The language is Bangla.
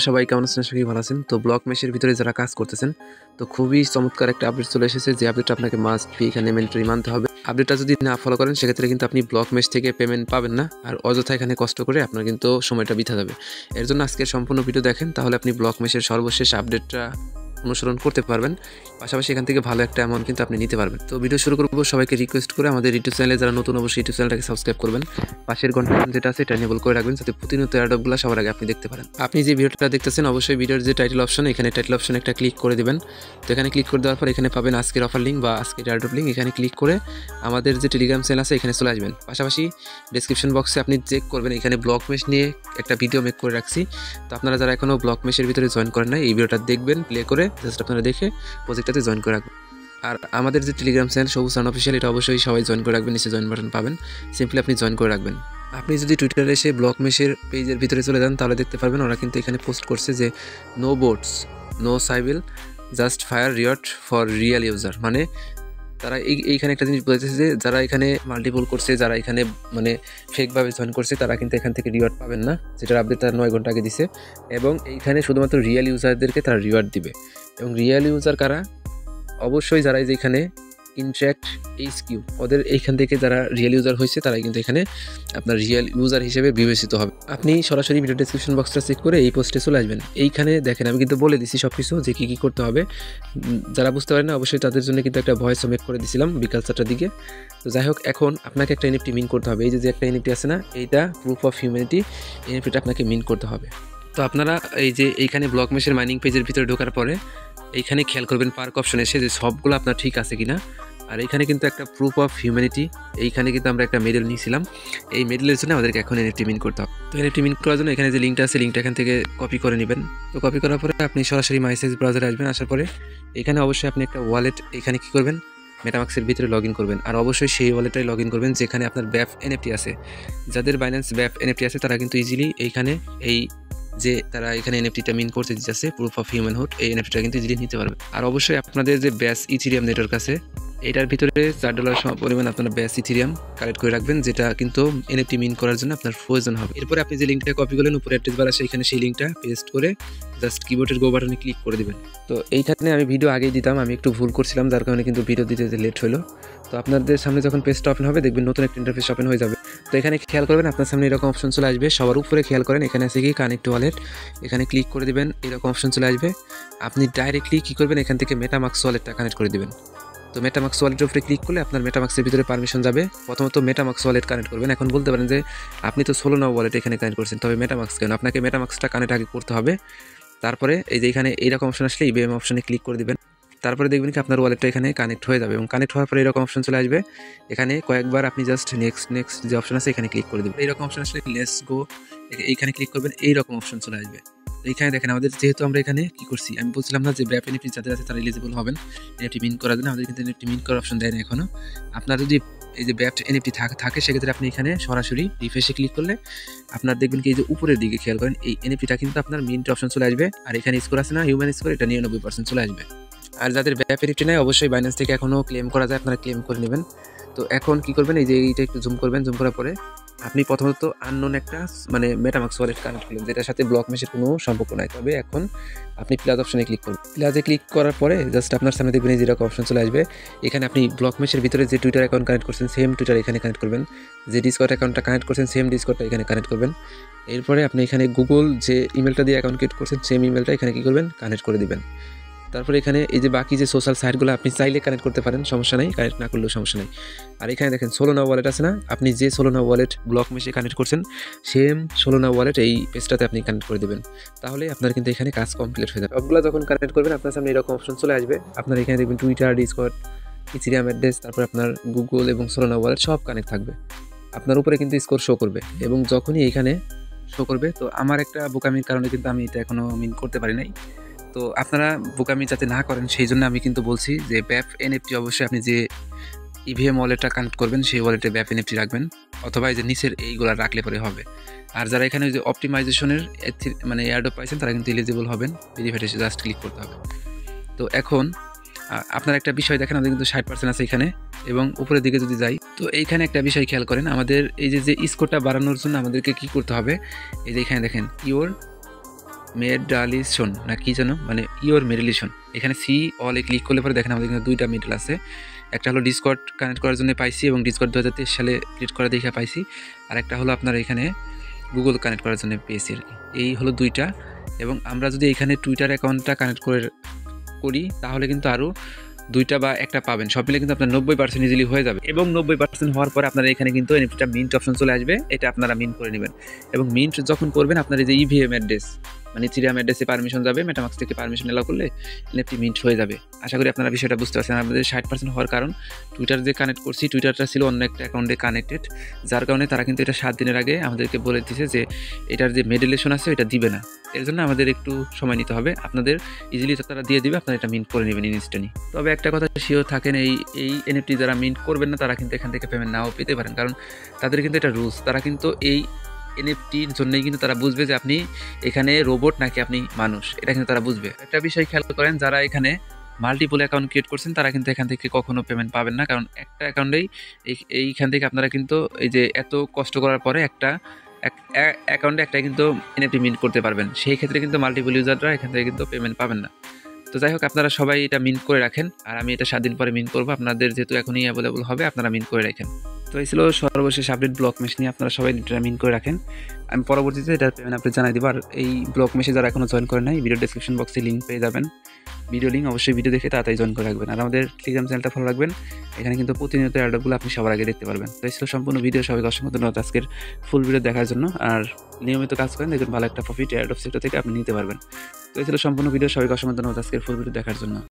সবাই কেমন আছেন? আশা করি ভালো আছেন। তো ব্লক মেশের ভিতরে যারা কাজ করতেছেন, তো খুবই চমৎকার একটা আপডেট চলে এসেছে, যে আপডেটটা আপনাকে মাস্ট বি এখানে ম্যান্ডেটরি মানতে হবে। আপডেটটা যদি না ফলো করেন সেক্ষেত্রে কিন্তু আপনি ব্লক মেশ থেকে পেমেন্ট পাবেন না, আর অযথা এখানে কষ্ট করে আপনার কিন্তু সময়টা বৃথা যাবে। এর জন্য আজকের সম্পূর্ণ ভিডিও দেখেন, তাহলে আপনি ব্লক মেশের সর্বশেষ আপডেটটা অনুসরণ করতে পারবেন। পাশাপাশি এখান থেকে ভালো একটা অ্যামাউন্ট কিন্তু আপনি নিতে পারবেন। তো ভিডিও শুরু করবো, সবাইকে রিকোয়েস্ট করে আমাদের ইউটিউব চ্যানেলে যারা নতুন, অবশ্যই ইউটিউব চ্যানেলটাকে সাবস্ক্রাইব করবেন। পাশের ঘন্টা যেটা আছে এটা এনেবল করে রাখবেন, যাতে প্রতিনিয়ত অ্যাডগুলো সবার আগে আপনি দেখতে পারেন। আপনি যে ভিডিওটা দেখতেছেন, অবশ্যই ভিডিওর যে টাইটেল অপশন, এখানে টাইটেল অপশনে একটা ক্লিক করে দিবেন। তো এখানে ক্লিক করে দেওয়ার পর এখানে পাবেন আজকের অফার লিঙ্ক বা আজকের অ্যাডপ লিঙ্ক। এখানে ক্লিক করে আমাদের যে টেলিগ্রাম চ্যানেল আছে এখানে চলে আসবেন। পাশাপাশি ডেসক্রিপশন বক্সে আপনি চেক করবেন, এখানে ব্লক মেশ নিয়ে একটা ভিডিও মেক করে রাখছি। তো আপনারা যারা এখনও ব্লক মেশের ভিতরে জয়েন করেন না, এই ভিডিওটা দেখবেন, প্লে করে জাস্ট আপনারা দেখে প্রজেক্টটাতে জয়েন করে রাখবেন। আর আমাদের যে টেলিগ্রাম চ্যানেল সবুজ আনঅফিশিয়াল, এটা অবশ্যই সবাই জয়েন করে রাখবেন। নিচে জয়েন বাটন পাবেন, সিম্পলি আপনি জয়েন করে রাখবেন। আপনি যদি টুইটারে এসে ব্লক মেশের পেজের ভিতরে চলে যান, তাহলে দেখতে পারবেন ওরা কিন্তু এখানে পোস্ট করছে যে no bots, no sybil, just fair reward for real user. মানে তারা এইখানে একটা জিনিস বলতেছে যে যারা এখানে মাল্টিপল করছে, যারা এখানে মানে ফেকভাবে জয়েন করছে, তারা কিন্তু এখান থেকে রিওয়ার্ড পাবেন না, যেটার আপডেট তারা 9 ঘন্টা আগে দিছে। এবং এইখানে শুধুমাত্র রিয়েল ইউজারদেরকে তারা রিওয়ার্ড দিবে। এবং রিয়েল ইউজার কারা? অবশ্যই যারা যেখানে ইন্ট্রাক্ট এইচকিউ, ওদের এইখান থেকে যারা রিয়েল ইউজার হয়েছে তারাই কিন্তু এখানে আপনার রিয়েল ইউজার হিসেবে বিবেচিত হবে। আপনি সরাসরি ভিডিও ডেসক্রিপশন বক্সটা চেক করে এই পোস্টে চলে আসবেন। এইখানে দেখেন আমি কিন্তু বলে দিছি সব কিছু, যে কী কী করতে হবে। যারা বুঝতে পারেন না, অবশ্যই তাদের জন্য কিন্তু একটা ভয়েস মেক করে দিয়েছিলাম বিকাল 4টার দিকে। তো যাই হোক, এখন আপনাকে একটা এনএফটি মিন করতে হবে। এই যে একটা এনএফটি আছে না, এইটা প্রুফ অফ হিউম্যানিটি, এনএফটিটা আপনাকে মিন করতে হবে। তো আপনারা এই যে এইখানে ব্লক মেশের মাইনিং পেজের ভিতরে ঢোকার পরে এইখানে খেয়াল করবেন পার্ক অপশন এসে যে সবগুলো আপনার ঠিক আছে কিনা। আর এইখানে কিন্তু একটা প্রুফ অফ হিউম্যানিটি, এইখানে কিন্তু আমরা একটা মেডেল নিয়েছিলাম। এই মেডেলের জন্য আমাদেরকে এখন এনএফটি মিন করতে হবে। তো এনএফটি মিন করার জন্য এখানে যে লিঙ্কটা আছে, লিঙ্কটা এখান থেকে কপি করে নেবেন। তো কপি করার পরে আপনি সরাসরি মাইসেজ ব্রাউজারে আসবেন। আসার পরে এখানে অবশ্যই আপনি একটা ওয়ালেট, এখানে কী করবেন, মেটামাক্সের ভিতরে লগ ইন করবেন। আর অবশ্যই সেই ওয়ালেটটাই লগ ইন করবেন যেখানে আপনার ব্যাফ এনএফটি আছে। যাদের বাইন্যান্স ব্যাফ এনএফটি আছে তারা কিন্তু ইজিলি এইখানে এই যে তারা এখানে এনএফটিটা মিন করতে দিচ্ছে প্রুফ অফ হিউম্যানহুড, এই এনএফটিটা কিন্তু ইজিলি নিতে পারবে। আর অবশ্যই আপনাদের যে ব্যাস ইথিরিয়াম নেটওয়ার্ক আছে, এটার ভিতরে $4 পরিমাণ আপনারা ব্যাস ইথিরিয়াম কালেক্ট করে রাখবেন, যেটা কিন্তু এনএফটি মিন করার জন্য আপনার প্রয়োজন হবে। এরপরে আপনি যে লিঙ্কটা কপি করলেন, উপরে অ্যাড্রেস বার আছে, এখানে সেই লিঙ্কটা পেস্ট করে জাস্ট কিবোর্ডের গো বাটনে ক্লিক করে দেবেন। তো এইখানে আমি ভিডিও আগেই দিতাম, আমি একটু ভুল করছিলাম, যার কারণে কিন্তু ভিডিও দিতে লেট হলো। তো আপনাদের সামনে যখন পেজটা ওপেন হবে, দেখবেন নতুন একটা ইন্টারফেস ওপেন হয়ে যাবে। তো এখানে খেয়াল করবেন আপনার সামনে এরকম অপশন চলে আসবে। সবার উপরে খেয়াল করেন, এখানে আছে কি কানেক্ট ওয়ালেট, এখানে ক্লিক করে দিবেন, এরকম অপশন চলে আসবে। আপনি ডাইরেক্টলি কী করবেন, এখান থেকে মেটামাক্স ওয়ালেটটা কানেক্ট করে দিবেন। তো মেটামাক্স ওয়ালেটের উপরে ক্লিক করলে আপনার মেটামাক্সের ভিতরে পারমিশন যাবে। প্রথমত মেটামাক্স ওয়ালেট কানেক্ট করবেন। এখন বলতে পারেন যে আপনি তো সোলোনা ওয়ালেট এখানে কানেক্ট করছেন, তবে মেটামাক্স কেন? আপনাকে মেটামাক্সটা কানেক্ট আগে করতে হবে। তারপরে এই যে এখানে এইরকম অপশন আসলে ইবিএম অপশনে ক্লিক করে দিবেন। তারপরে দেখবেন কি আপনার ওয়ালেটটা এখানে কানেক্ট হয়ে যাবে, এবং কানেক্ট হওয়ার পরে এরকম অপশন চলে আসবে। এখানে কয়েকবার আপনি জাস্ট নেক্সট যে অপশন আছে এখানে ক্লিক করে দেবেন। এইরকম অপশন আসলে লেটস গো, এইখানে ক্লিক করবেন, এইরকম অপশন চলে আসবে। এইখানে দেখেন আমাদের যেহেতু আমরা এখানে কি করছি, আমি বলছিলাম না যে ব্যাপ এনএফটি যাদের আছে তারা এলিজিবল হবেন এনএফটি মিন করার জন্য। আমাদের কিন্তু এনএফটি মিন করার অপশন দেয় না এখনো। আপনার যদি এই যে ব্যাপ এনএফটি থাকে সেক্ষেত্রে আপনি এখানে সরাসরি রিফ্রেশে ক্লিক করলে আপনার দেখবেন কি এই যে উপরের দিকে খেয়াল করেন, এই এনএফটিটা কিন্তু আপনার মিন্ট অপশন চলে আসবে। আর এখানে স্কোর আছে না, হিউম্যান স্কোর, এটা 99% চলে আসবে। আর যাদের ব্যাপ এনএফটি নেই, অবশ্যই বাইন্যান্স থেকে এখনও ক্লেম করা যায়, আপনারা ক্লেম করে নেবেন। তো এখন কি করবেন, এই যে এইটা একটু জুম করবেন, জুম করার পরে আপনি প্রথমত আননোন একটা মানে মেটামাক্স ওয়ালেট কানেক্ট করলেন, যেটার সাথে ব্লক মেশের কোনো সম্পর্ক নাই। তবে এখন আপনি প্লাস অপশনে ক্লিক করবেন। প্লাসে ক্লিক করার পরে জাস্ট আপনার সামনে দেখবেন এই যেরকম অপশন চলে আসবে। এখানে আপনি ব্লক মেশের ভিতরে যে টুইটার অ্যাকাউন্ট কানেক্ট করছেন, সেম টুইটার এখানে কানেক্ট করবেন। যে ডিসকর্ড অ্যাকাউন্টটা কানেক্ট করছেন, সেম ডিসকর্ডটা এখানে কানেক্ট করবেন। এরপরে আপনি এখানে গুগল যে ইমেলটা দিয়ে অ্যাকাউন্ট ক্রিয়েট করছেন, সেম ইমেলটা এখানে কী করবেন, কানেক্ট করে দিবেন। তারপরে এখানে এই যে বাকি যে সোশ্যাল সাইটগুলো আপনি চাইলে কানেক্ট করতে পারেন, সমস্যা নেই, কানেক্ট না করলেও সমস্যা নেই। আর এখানে দেখেন সোলোনা ওয়ালেট আছে না, আপনি যে সোলোনা ওয়ালেট ব্লক মেশে কানেক্ট করছেন, সেম সোলোনা ওয়ালেট এই পেজটাতে আপনি কানেক্ট করে দেবেন। তাহলে আপনার কিন্তু এখানে কাজ কমপ্লিট হয়ে যাবে। সবগুলো যখন কানেক্ট করবেন আপনার সামনে এরকম অপশন চলে আসবে। আপনার এখানে দেখবেন টুইটার, ডিসকর্ড, ইথিরিয়াম অ্যাড্রেস, তারপর আপনার গুগল এবং সোলোনা ওয়ালেট সব কানেক্ট থাকবে। আপনার উপরে কিন্তু স্কোর শো করবে, এবং যখনই এখানে শো করবে, তো আমার একটা বোকামির কারণে কিন্তু আমি এটা এখনও মিন করতে পারি নাই। তো আপনারা বোকামি যাতে না করেন সেই জন্য আমি কিন্তু বলছি যে ব্যাপ এনএফটি অবশ্যই আপনি যে ইভিএম ওয়ালেটটা কানেক্ট করবেন সেই ওয়ালেটে ব্যাপ এনএফটি রাখবেন, অথবা এই যে নিচের এইগুলো রাখলে পরে হবে। আর যারা এখানে যে অপটিমাইজেশনের মানে এয়ারড্রপ পাইছেন তারা কিন্তু এলিজিবল হবেন, ভেরিফাইড জাস্ট ক্লিক করতে হবে। তো এখন আপনার একটা বিষয় দেখেন, আমাদের কিন্তু 60% আছে এখানে, এবং উপরের দিকে যদি যাই তো এইখানে একটা বিষয় খেয়াল করেন, আমাদের এই যে স্কোরটা বাড়ানোর জন্য আমাদেরকে কি করতে হবে, এই যে এখানে দেখেন ইওর মেডালিশন না কি যেন, মানে ইওর মেডালিশন। এখানে সি অলে ক্লিক করলে পরে দেখেন আমাদের কিন্তু দুইটা মেডেল আছে। একটা হলো ডিসকর্ড কানেক্ট করার জন্য পাইছি এবং ডিসকর্ড 2023 সালে ক্রিয়েট করা দেখে পাইছি, আর একটা হলো আপনার এখানে গুগল কানেক্ট করার জন্য পেয়েছি আর কি। এই হলো দুইটা। এবং আমরা যদি এখানে টুইটার অ্যাকাউন্টটা কানেক্ট করি তাহলে কিন্তু আরও দুইটা বা একটা পাবেন, সব মিলে কিন্তু আপনার 90% ইজিলি হয়ে যাবে। এবং 90% হওয়ার পরে আপনারা এখানে কিন্তু এনএফটিটা মিন্ট অপশন চলে আসবে, এটা আপনারা মিন্ট করে নেবেন। এবং মিন্ট যখন করবেন আপনার এই যে ইভিএম অ্যাড্রেস মানে ইথেরিয়াম অ্যাড্রেসে পারমিশন যাবে, মেটামাক্স থেকে পারমিশন এলাও করলে এনএফটি মিন্ট হয়ে যাবে। আশা করি আপনারা বিষয়টা বুঝতে পারছেন। আমাদের 60% হওয়ার কারণ টুইটার যে কানেক্ট করছি, টুইটারটা ছিল অন্য একটা অ্যাকাউন্টে কানেক্টেড, যার কারণে তারা কিন্তু এটা 7 দিনের আগে আমাদেরকে বলে দিয়েছে যে এটার যে মেডেলেশন আছে এটা দিবে না। এর জন্য আমাদের একটু সময় নিতে হবে, আপনাদের ইজিলি তারা দিয়ে দিবে, আপনারা এটা মিন্ট করে নেবেন ইনস্ট্যান্টলি। তবে একটা কথা শিওর থাকেন, এই এনএফটি যারা মিন্ট করবেন না তারা কিন্তু এখান থেকে পেমেন্ট নাও পেতে পারেন, কারণ তাদের কিন্তু এটা রুলস। তারা কিন্তু এই এনএফটির জন্যই কিন্তু তারা বুঝবে যে আপনি এখানে রোবট নাকি আপনি মানুষ, এটা কিন্তু তারা বুঝবে। একটা বিষয় খেয়াল করেন, যারা এখানে মাল্টিপল অ্যাকাউন্ট ক্রিয়েট করছেন তারা কিন্তু এখান থেকে কখনো পেমেন্ট পাবেন না, কারণ একটা অ্যাকাউন্টেই এইখান থেকে আপনারা কিন্তু এই যে এত কষ্ট করার পরে একটা অ্যাকাউন্টে একটা কিন্তু এনএফটি মিন্ট করতে পারবেন। সেই ক্ষেত্রে কিন্তু মাল্টিপল ইউজাররা এখান থেকে কিন্তু পেমেন্ট পাবেন না। তো যাই হোক, আপনারা সবাই এটা মিন্ট করে রাখেন, আর আমি এটা 7 দিন পরে মিন্ট করবো। আপনাদের যেহেতু এখনই অ্যাভেলেবল হবে, আপনারা মিন্ট করে রাখেন। তো এই ছিল সর্বশেষ আপডেট ব্লক মেশ নিয়ে, আপনারা সবাই এটা মিন্ট করে রাখেন। আমি পরবর্তীতে এটার পেমেন্ট আপনি জানাই দেবো। আর এই ব্লক মেশে যারা এখনও জয়েন করে নাই, ভিডিও ডেসক্রিপশন বক্সে লিঙ্ক পেয়ে যাবেন, ভিডিও লিঙ্ক অবশ্যই ভিডিও দেখে তাড়াতাড়ি জয়েন করে রাখবেন। আর আমাদের টেলিগ্রাম চ্যানেলটা ফলো রাখবেন, এখানে কিন্তু প্রতিনিয়ত অ্যাডগুলো আপনি সবার আগে দেখতে পারবেন। তো এই ছিল সম্পূর্ণ ভিডিও। সবাইকে অসংখ্য ধন্যবাদ আজকের ফুল ভিডিও দেখার জন্য। আর নিয়মিত কাজ করেন, দেখুন ভালো একটা প্রফিট অ্যাড অফ সেক্টর থেকে আপনি নিতে পারবেন। তো এই ছিল সম্পূর্ণ ভিডিও। সবাইকে অসংখ্য ধন্যবাদ আজকের ফুল ভিডিও দেখার জন্য।